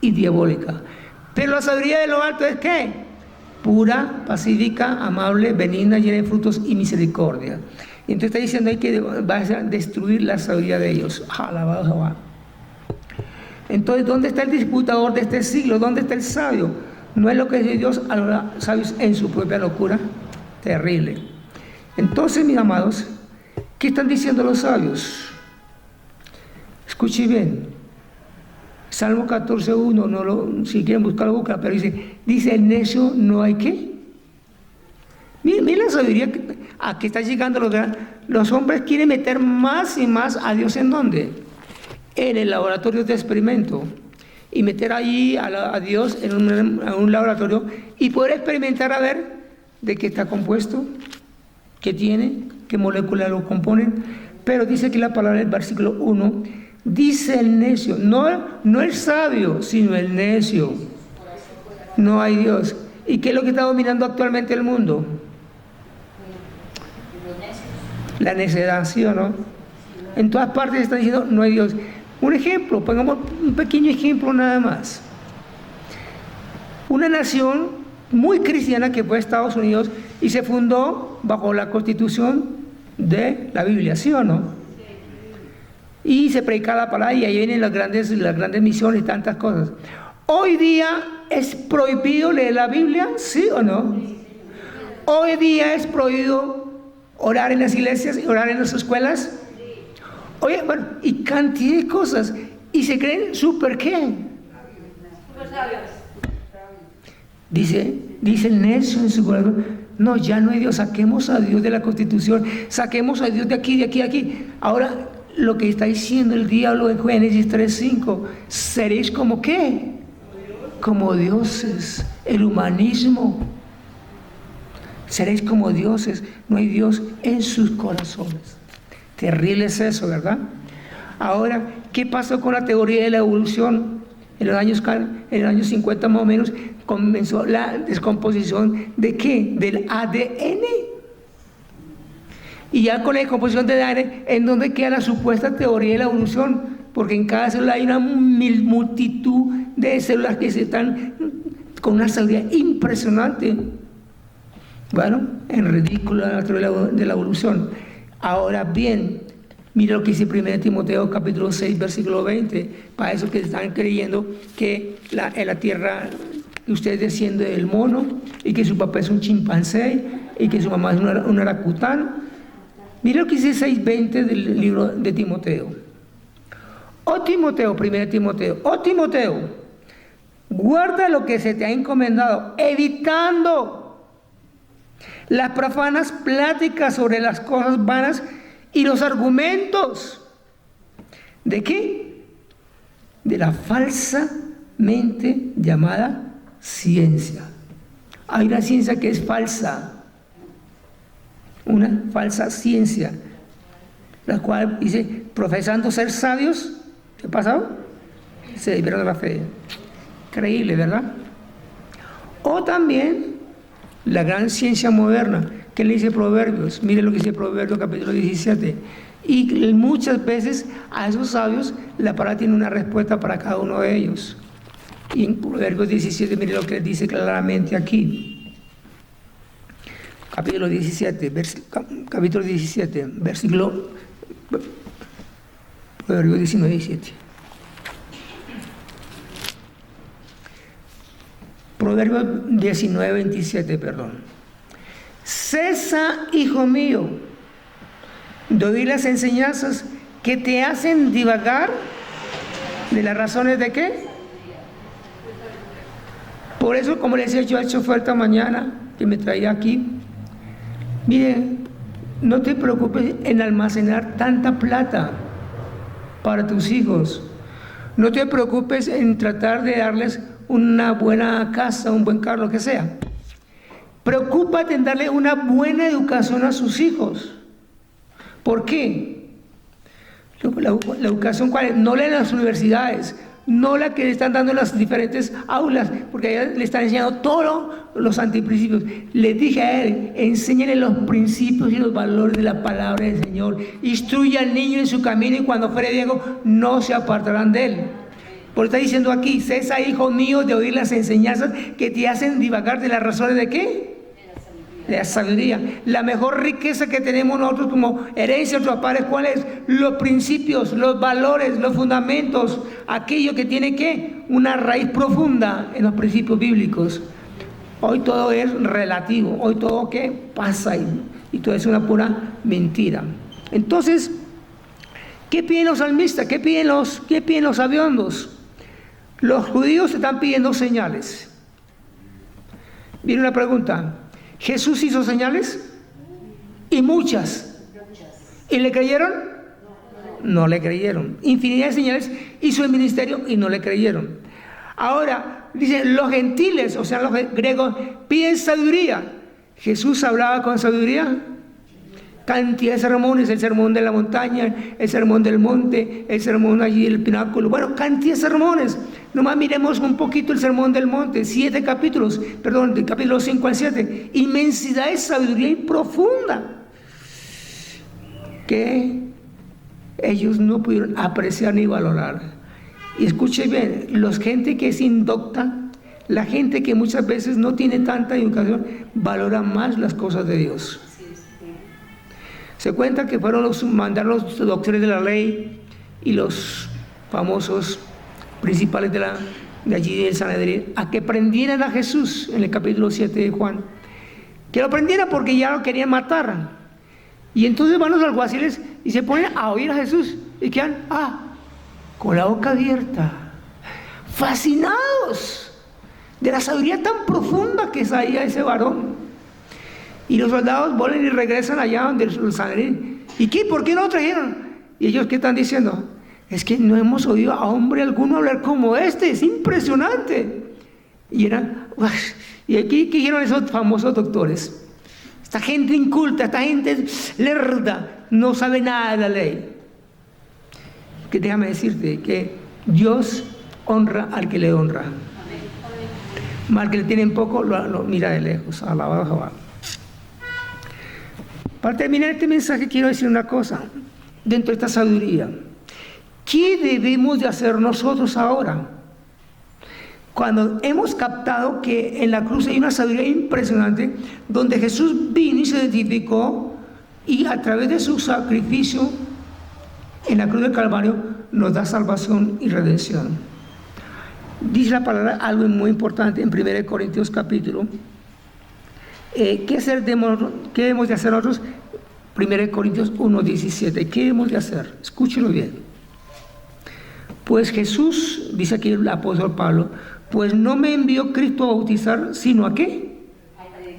y diabólica. Pero la sabiduría de lo alto es ¿qué? Pura, pacífica, amable, benigna, llena de frutos y misericordia. Y entonces está diciendo ahí que va a destruir la sabiduría de ellos. Alabado Jehová. Entonces, ¿dónde está el disputador de este siglo? ¿Dónde está el sabio? No es lo que dice Dios a los sabios en su propia locura. Terrible. Entonces, mis amados, ¿qué están diciendo los sabios? Escuchen bien. Salmo 14:1, si quieren buscarlo, busca, pero dice el necio no hay qué. Miren la sabiduría a que está llegando los hombres quieren meter más y más a Dios ¿en dónde? En el laboratorio de experimento. Y meter allí a Dios en un laboratorio y poder experimentar a ver de qué está compuesto, qué tiene, qué moléculas lo componen. Pero dice que la palabra del versículo 1, dice el necio, no el sabio, sino el necio. No hay Dios. ¿Y qué es lo que está dominando actualmente el mundo? La necedad, ¿sí o no? En todas partes están diciendo no hay Dios. Un ejemplo, pongamos un pequeño ejemplo nada más. Una nación muy cristiana que fue Estados Unidos y se fundó bajo la constitución de la Biblia, ¿sí o no? y se predica la palabra y ahí vienen las grandes misiones y tantas cosas. Hoy día es prohibido leer la Biblia, ¿sí o no? Hoy día es prohibido orar en las iglesias y orar en las escuelas. Oye, bueno, y cantidad de cosas. Y se creen súper ¿qué? Súper sabios. Dice el necio en su corazón: no, ya no hay Dios, saquemos a Dios de la Constitución, saquemos a Dios de aquí, de aquí, de aquí. Ahora, lo que está diciendo el diablo en Génesis 3:5, seréis como ¿qué? Como dioses, el humanismo. Seréis como dioses, no hay Dios en sus corazones. Terrible es eso, ¿verdad? Ahora, ¿qué pasó con la teoría de la evolución? En los años 50 más o menos comenzó la descomposición ¿de qué? Del ADN. Y ya con la descomposición del ADN, ¿en dónde queda la supuesta teoría de la evolución? Porque en cada célula hay una multitud de células que se están con una salida impresionante. Bueno, en ridículo la teoría de la evolución. Ahora bien, mira lo que dice 1 Timoteo capítulo 6, versículo 20. Para esos que están creyendo que en la tierra usted desciende del mono y que su papá es un chimpancé y que su mamá es un orangután. Mira lo que dice 6:20 del libro de Timoteo. Oh Timoteo, 1 Timoteo, oh Timoteo, guarda lo que se te ha encomendado, evitando las profanas pláticas sobre las cosas vanas y los argumentos. ¿De qué? De la falsamente llamada ciencia. Hay una ciencia que es falsa, una falsa ciencia, la cual dice, profesando ser sabios, ¿qué ha pasado? Se desviaron de la fe. Increíble, ¿verdad? O también la gran ciencia moderna, que le dice Proverbios. Mire lo que dice Proverbios capítulo 17. Y muchas veces a esos sabios la palabra tiene una respuesta para cada uno de ellos. Y en Proverbios 17, mire lo que dice claramente aquí. Capítulo 17, versículo Proverbios 19, 17. Proverbios 19, 27, perdón. Cesa, hijo mío, de oír las enseñanzas que te hacen divagar de las razones de qué. Por eso, como le decía yo al chofer esta mañana, que me traía aquí, mire, no te preocupes en almacenar tanta plata para tus hijos. No te preocupes en tratar de darles una buena casa, un buen carro, lo que sea. Preocúpate en darle una buena educación a sus hijos. ¿Por qué? La educación, ¿cuál es? No la en las universidades, no la que le están dando en las diferentes aulas, porque allá le están enseñando todos los antiprincipios. Les dije a él, enséñale los principios y los valores de la palabra del Señor. Instruye al niño en su camino y cuando fuere viejo no se apartarán de él. Por eso está diciendo aquí, cesa, hijo mío, de oír las enseñanzas que te hacen divagar de las razones de qué. De la sabiduría. La mejor riqueza que tenemos nosotros como herencia de nuestros padres, ¿cuál es? Los principios, los valores, los fundamentos, aquello que tiene que una raíz profunda en los principios bíblicos. Hoy todo es relativo, hoy todo ¿qué? Pasa y todo es una pura mentira. Entonces, ¿qué piden los salmistas? ¿Qué piden los sabiondos? Los judíos están pidiendo señales. Viene una pregunta. ¿Jesús hizo señales? Y muchas. ¿Y le creyeron? No le creyeron. Infinidad de señales hizo el ministerio y no le creyeron. Ahora, dicen los gentiles, o sea, los griegos, piden sabiduría. ¿Jesús hablaba con sabiduría? Cantidad de sermones, el sermón de la montaña, el sermón del monte, el sermón allí del pináculo. Bueno, cantidad de sermones. Nomás miremos un poquito el sermón del monte, 7 capítulos, perdón, del capítulo 5 al 7. Inmensidad de sabiduría y profunda que ellos no pudieron apreciar ni valorar. Y escuchen bien, la gente que es indocta, la gente que muchas veces no tiene tanta educación, valora más las cosas de Dios. Se cuenta que fueron mandaron los doctores de la ley y los famosos principales de allí del Sanedrín a que prendieran a Jesús en el capítulo 7 de Juan. Que lo prendieran porque ya lo querían matar. Y entonces van los alguaciles y se ponen a oír a Jesús y quedan con la boca abierta, fascinados de la sabiduría tan profunda que sabía ese varón. Y los soldados vuelven y regresan allá donde los Sanedrín. ¿Y qué? ¿Por qué no lo trajeron? Y ellos, ¿qué están diciendo? Es que no hemos oído a hombre alguno hablar como este, es impresionante. Y aquí, ¿qué dijeron esos famosos doctores? Esta gente inculta, esta gente lerda, no sabe nada de la ley. Que déjame decirte que Dios honra al que le honra. Mal que le tienen poco, lo mira de lejos. Alabado Jehová. Para terminar este mensaje quiero decir una cosa. Dentro de esta sabiduría, ¿qué debemos de hacer nosotros ahora? Cuando hemos captado que en la cruz hay una sabiduría impresionante, donde Jesús vino y se identificó, y a través de su sacrificio en la cruz del Calvario nos da salvación y redención. Dice la palabra algo muy importante en 1 Corintios capítulo. ¿Qué debemos de hacer nosotros? 1 Corintios 1:17. ¿Qué debemos de hacer? Escúchenlo bien. Pues Jesús, dice aquí el apóstol Pablo, pues no me envió Cristo a bautizar, sino ¿a qué?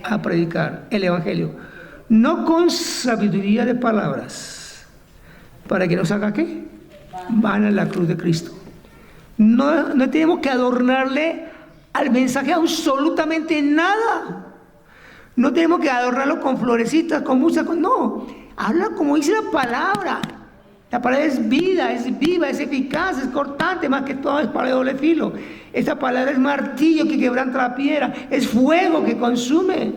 A predicar el Evangelio. No con sabiduría de palabras, para que nos haga ¿qué? Van a la cruz de Cristo. No tenemos que adornarle al mensaje absolutamente nada. No tenemos que adornarlo con florecitas, con muchas cosas. No, habla como dice la palabra. La palabra es vida, es viva, es eficaz, es cortante, más que todo es para de doble filo. Esta palabra es martillo que quebranta la piedra, es fuego que consume.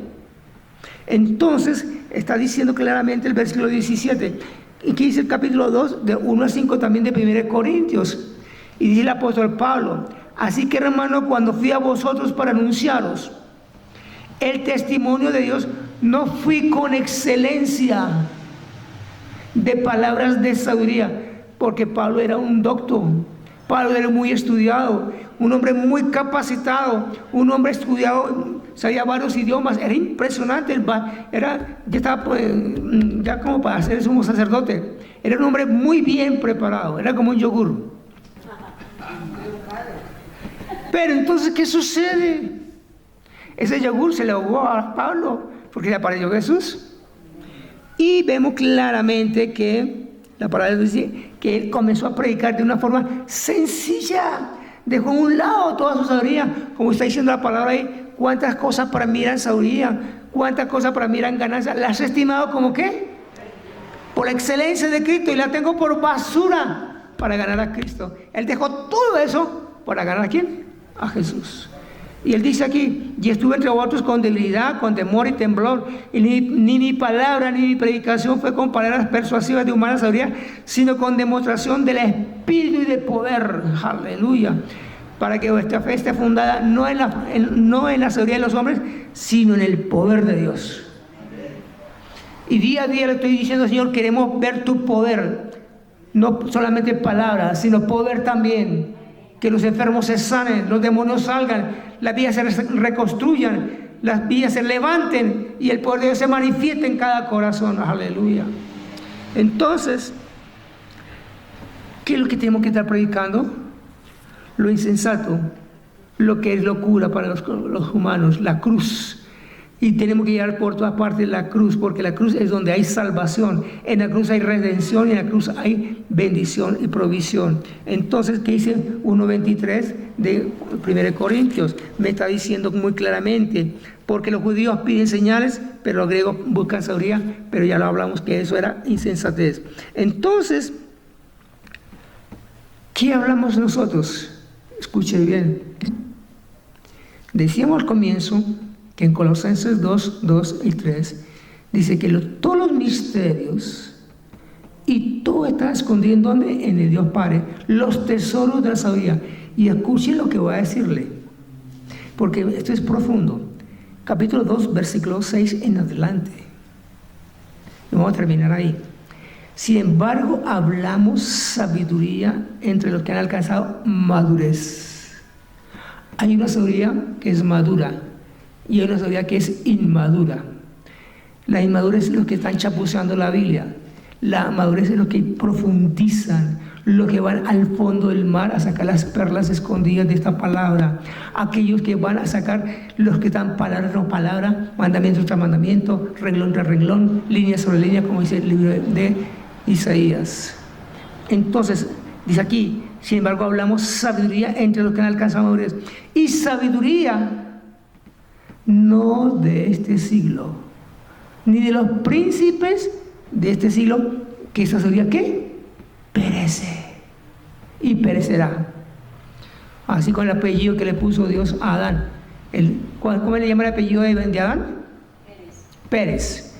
Entonces, está diciendo claramente el versículo 17. Y que dice el capítulo 2, de 1 a 5 también de 1 Corintios. Y dice el apóstol Pablo: así que, hermano, cuando fui a vosotros para anunciaros el testimonio de Dios, no fui con excelencia de palabras de sabiduría, porque Pablo era un doctor, Pablo era muy estudiado, un hombre muy capacitado, un hombre estudiado, sabía varios idiomas, era impresionante, ya estaba ya como para ser sumo sacerdote, era un hombre muy bien preparado, era como un yogur. Pero entonces, ¿qué sucede? Ese yogur se le ahogó a Pablo porque le apareció Jesús. Y vemos claramente que la palabra dice que él comenzó a predicar de una forma sencilla. Dejó a un lado toda su sabiduría, como está diciendo la palabra ahí. Cuántas cosas para mí eran sabiduría, cuántas cosas para mí eran ganancia. Las he estimado como ¿qué? Por la excelencia de Cristo, y la tengo por basura para ganar a Cristo. Él dejó todo eso para ganar ¿a quién? A Jesús. Y él dice aquí: y estuve entre vosotros con debilidad, con temor y temblor, y ni mi palabra ni mi predicación fue con palabras persuasivas de humana sabiduría, sino con demostración del Espíritu y de poder. Aleluya. Para que vuestra fe esté fundada no en la sabiduría de los hombres, sino en el poder de Dios. Y día a día le estoy diciendo: Señor, queremos ver tu poder, no solamente palabras, sino poder también. Que los enfermos se sanen, los demonios salgan, las vidas se reconstruyan, las vidas se levanten y el poder de Dios se manifieste en cada corazón. Aleluya. Entonces, ¿qué es lo que tenemos que estar predicando? Lo insensato, lo que es locura para los humanos, la cruz. Y tenemos que llevar por todas partes la cruz, porque la cruz es donde hay salvación. En la cruz hay redención y en la cruz hay bendición y provisión. Entonces, ¿qué dice 1:23 de 1 Corintios? Me está diciendo muy claramente, porque los judíos piden señales, pero los griegos buscan sabiduría, pero ya lo hablamos que eso era insensatez. Entonces, ¿qué hablamos nosotros? Escuche bien. Decíamos al comienzo que en Colosenses 2 y 3 dice que todos los misterios y todo está escondido en donde, en el Dios Padre, los tesoros de la sabiduría. Y escuchen lo que voy a decirle, porque esto es profundo. Capítulo 2, versículo 6 en adelante. Y vamos a terminar ahí. Sin embargo, hablamos sabiduría entre los que han alcanzado madurez. Hay una sabiduría que es madura y hay una sabiduría que es inmadura. La inmadurez es los que están chapuceando la Biblia. La madurez es los que profundizan, los que van al fondo del mar a sacar las perlas escondidas de esta palabra. Aquellos que van a sacar los que están palabra tras palabra, mandamiento tras mandamiento, renglón tras renglón, línea sobre línea, como dice el libro de Isaías. Entonces, dice aquí, sin embargo, hablamos sabiduría entre los que han alcanzado madurez. Y sabiduría no de este siglo, ni de los príncipes de este siglo, que esa sabiduría, ¿qué? Perece y perecerá. Así con el apellido que le puso Dios a Adán. ¿Cómo le llama el apellido de Adán? Pérez.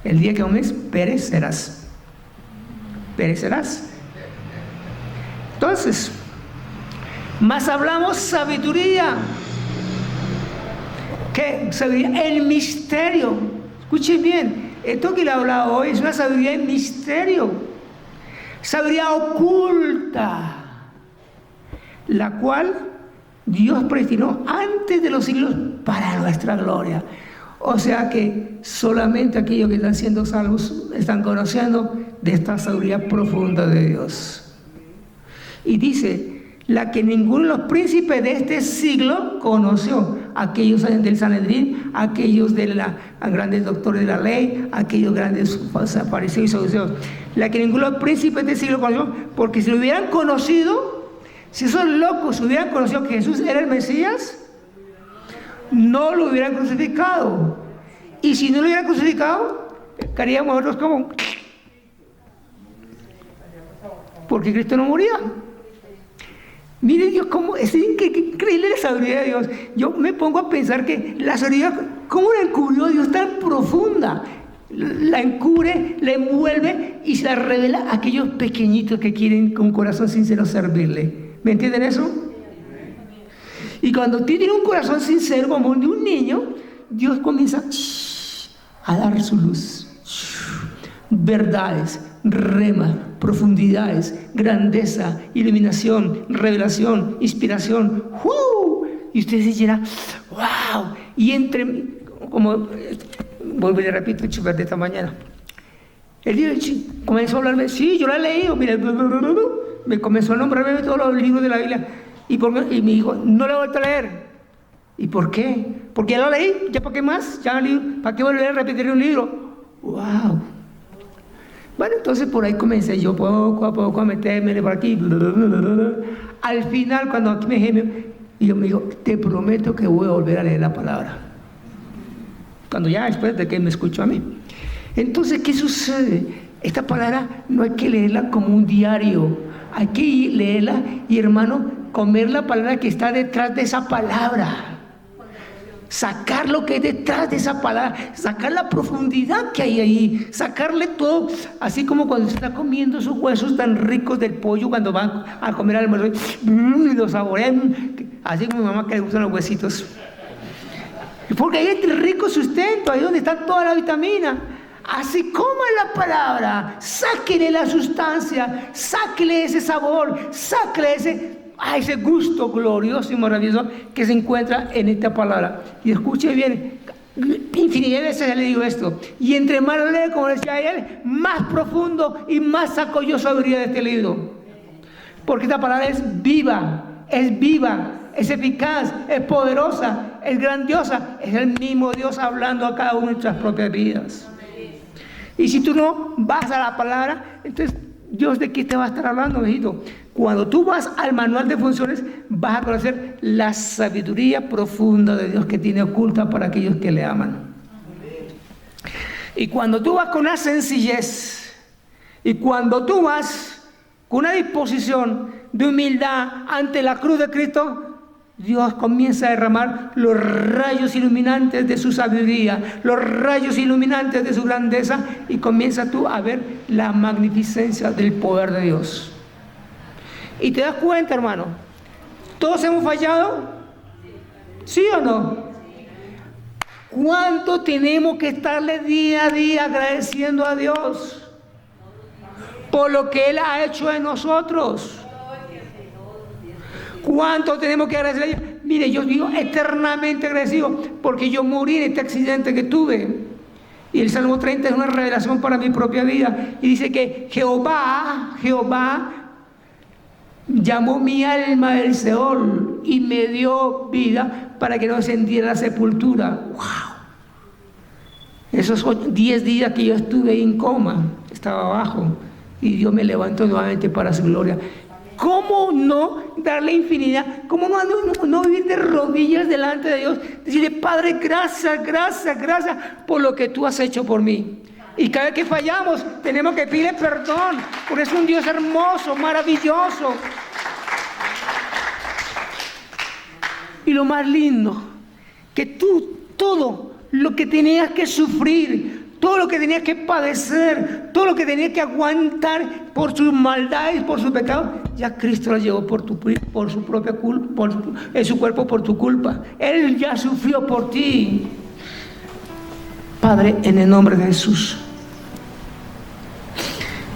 El día que comes, perecerás. Perecerás. Entonces, más hablamos sabiduría. ¿Qué? Sabiduría, el misterio. Escuchen bien, esto que le he hablado hoy es una sabiduría en misterio. Sabiduría oculta, la cual Dios predestinó antes de los siglos para nuestra gloria. O sea que solamente aquellos que están siendo salvos están conociendo de esta sabiduría profunda de Dios. Y dice, la que ninguno de los príncipes de este siglo conoció. Aquellos del Sanedrín, aquellos de los grandes doctores de la ley, aquellos grandes fariseos y saduceos. La que ninguno de los príncipes de este siglo conoció, porque si lo hubieran conocido, si esos locos hubieran conocido que Jesús era el Mesías, no lo hubieran crucificado. Y si no lo hubieran crucificado, estaríamos nosotros como... porque Cristo no moría. Miren Dios, cómo es increíble la sabiduría de Dios. Yo me pongo a pensar que la sabiduría, ¿cómo la encubrió Dios tan profunda? La encubre, la envuelve y se la revela a aquellos pequeñitos que quieren con corazón sincero servirle. ¿Me entienden eso? Y cuando tienen un corazón sincero como el de un niño, Dios comienza a dar su luz. Verdades, rema, profundidades, grandeza, iluminación, revelación, inspiración. Y usted se llena, wow. Y entre, como vuelvo y le repito, el chofer de esta mañana, el día comenzó a hablarme, sí, yo la he leído, mira, me comenzó a nombrarme todos los libros de la Biblia. Y me dijo, no la he vuelto a leer. ¿Y por qué? Porque ya la leí, ¿ya para qué más? ¿Ya para qué volver a repetir un libro? ¡Wow! Bueno, entonces por ahí comencé yo poco a poco a meterme por aquí. Al final, cuando aquí me geme, y yo me digo, te prometo que voy a volver a leer la palabra. Cuando ya después de que me escuchó a mí. Entonces, ¿qué sucede? Esta palabra no hay que leerla como un diario. Hay que leerla y, hermano, comer la palabra que está detrás de esa palabra. Sacar lo que hay detrás de esa palabra, sacar la profundidad que hay ahí, sacarle todo, así como cuando se está comiendo esos huesos tan ricos del pollo cuando van a comer al almuerzo y los saborean, así como mi mamá que le gustan los huesitos. Porque ahí es rico sustento, ahí es donde está toda la vitamina. Así como en la palabra, sáquele la sustancia, sáquele ese sabor, sáquele ese gusto glorioso y maravilloso que se encuentra en esta palabra. Y escuche bien, infinidad de veces le digo esto, y entre más lo leo, como decía él, más profundo y más saco yo sabiduría de este libro. Porque esta palabra es viva, es eficaz, es poderosa, es grandiosa, es el mismo Dios hablando a cada uno de nuestras propias vidas. Y si tú no vas a la palabra, entonces Dios de qué te va a estar hablando, mijito. Cuando tú vas al manual de funciones, vas a conocer la sabiduría profunda de Dios que tiene oculta para aquellos que le aman. Y cuando tú vas con una sencillez, y cuando tú vas con una disposición de humildad ante la cruz de Cristo, Dios comienza a derramar los rayos iluminantes de su sabiduría, los rayos iluminantes de su grandeza, y comienza tú a ver la magnificencia del poder de Dios. Y te das cuenta, hermano, ¿todos hemos fallado? ¿Sí o no? ¿Cuánto tenemos que estarle día a día agradeciendo a Dios? por lo que Él ha hecho en nosotros. ¿Cuánto tenemos que agradecer a Dios? Mire, yo digo eternamente agradecido porque yo morí en este accidente que tuve. Y el Salmo 30 es una revelación para mi propia vida. Y dice que Jehová llamó mi alma del Seol y me dio vida para que no descendiera a la sepultura. ¡Wow! Esos 10 días que yo estuve ahí en coma, estaba abajo, y Dios me levantó nuevamente para su gloria. ¿Cómo no darle infinidad? ¿Cómo no vivir de rodillas delante de Dios? Decirle, Padre, gracias, gracias, gracias por lo que tú has hecho por mí. Y cada vez que fallamos, tenemos que pedirle perdón, porque es un Dios hermoso, maravilloso. Y lo más lindo, que tú, todo lo que tenías que sufrir, todo lo que tenías que padecer, todo lo que tenías que aguantar por sus maldades, por sus pecados, ya Cristo lo llevó por su propia culpa, en su cuerpo por tu culpa. Él ya sufrió por ti. Padre, en el nombre de Jesús,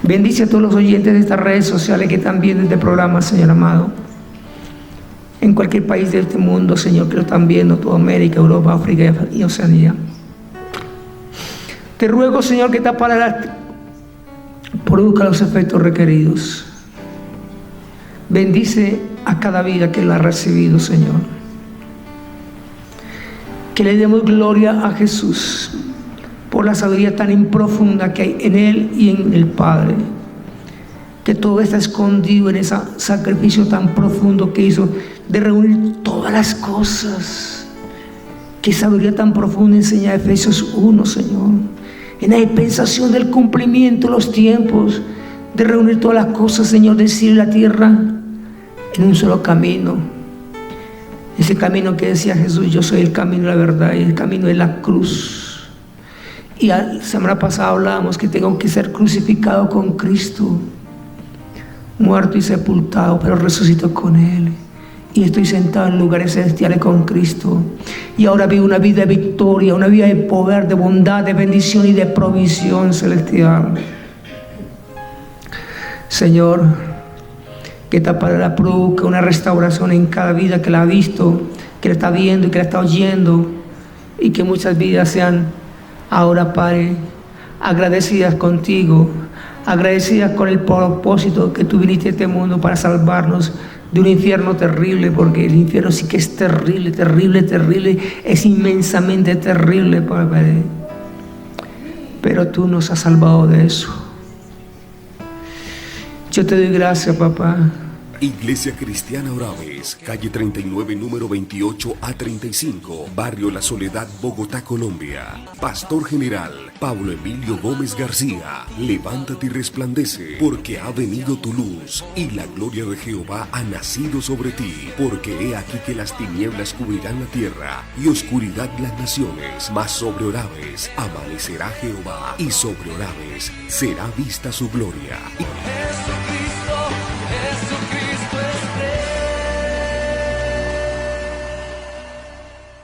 bendice a todos los oyentes de estas redes sociales que están viendo este programa, Señor amado. En cualquier país de este mundo, Señor, que lo están viendo, toda América, Europa, África y Oceanía. Te ruego, Señor, que esta palabra produzca los efectos requeridos. Bendice a cada vida que la ha recibido, Señor. Que le demos gloria a Jesús por la sabiduría tan profunda que hay en Él y en el Padre. Que todo está escondido en ese sacrificio tan profundo que hizo de reunir todas las cosas. Qué sabiduría tan profunda enseña Efesios 1, Señor. En la dispensación del cumplimiento de los tiempos, de reunir todas las cosas, Señor, del cielo y la tierra en un solo camino. Ese camino que decía Jesús, yo soy el camino, la verdad y el camino de la cruz. Y la semana pasada hablábamos que tengo que ser crucificado con Cristo, muerto y sepultado, pero resucito con Él. Y estoy sentado en lugares celestiales con Cristo. Y ahora vivo una vida de victoria, una vida de poder, de bondad, de bendición y de provisión celestial. Señor, que esta palabra produzca una restauración en cada vida que la ha visto, que la está viendo y que la está oyendo. Y que muchas vidas sean ahora, Padre, agradecidas contigo, agradecidas con el propósito que tú viniste a este mundo para salvarnos de un infierno terrible, porque el infierno sí que es terrible, terrible, terrible, es inmensamente terrible, Padre. Pero tú nos has salvado de eso. Yo te doy gracias, papá. Iglesia Cristiana Oraves, calle 39, número 28 a 35, Barrio La Soledad, Bogotá, Colombia. Pastor General Pablo Emilio Gómez García, levántate y resplandece, porque ha venido tu luz, y la gloria de Jehová ha nacido sobre ti. Porque he aquí que las tinieblas cubrirán la tierra, y oscuridad las naciones, mas sobre Oraves amanecerá Jehová, y sobre Oraves será vista su gloria.